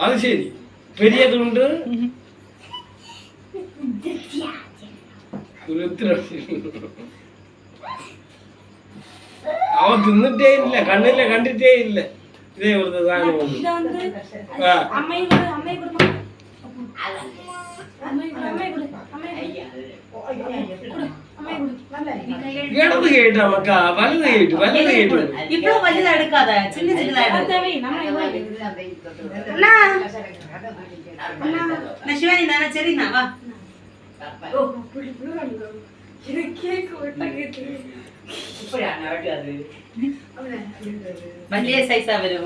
അത് ശരി പെരിയതുണ്ട് അവൻ തിന്നിട്ടേ ഇല്ല കണ്ണില്ല കണ്ടിട്ടേ ഇല്ല ഇതേ ഇവിടുത്തെ സാധനം ഇടത് കേട്ടാ മക്ക വലുത് കേട്ടു വലുത് കേട്ടു ഇപ്പൊ വലുത് എടുക്കാതെ ചിന്ന ശിവാനി നാ ശരി നാ വാ വലിയ സൈസാ വരും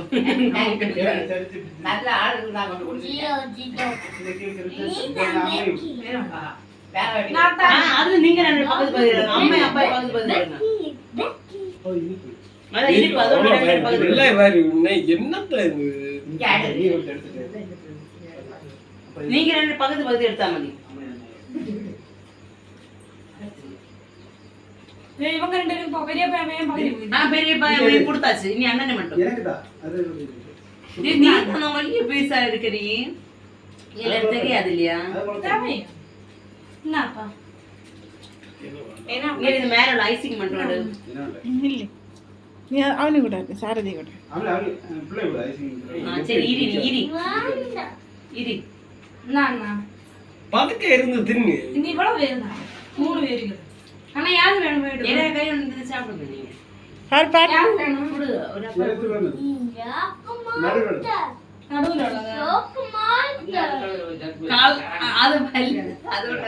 നല്ല ആളുകൾ அது நீங்க ரெண்டு பக்கத்து பக்கத்துல அம்மா அப்பா பக்கத்து பக்கத்துல அத இனிப்பு அதோட ரெண்டு பக்கத்துல இல்ல பாரு உன்னை என்னத்த நீங்க ரெண்டு பக்கத்து பக்கத்து எடுத்தா மதி இவங்க ரெண்டு பேரும் பெரிய பையன் பக்கத்து பெரிய பையன் கொடுத்தாச்சு இனி அண்ணனை மட்டும் எனக்குதா அது நீ தான வலிய பீஸா இருக்கறீ இல்ல தெரியாது இல்லையா தாமே என்னப்பா ஏனா இது மேல ஐசிங் மட்டும் இல்ல நீ அவனே கூட சாரதி கூட அவளே பிள்ளை கூட ஐசிங் சரி இரி நான் பதுக்க இருந்து தின்னு நீ இவ்வளவு வேணுமா 3 பேருக்கு ஆனா யாரு வேணும் வேணும் ஏனா கை வந்து சாப்பிடுங்க நீங்க ஹார் பாட் யாரு வேணும் குடு ஒரு நடுவுல உள்ளதா கால் அது அதோட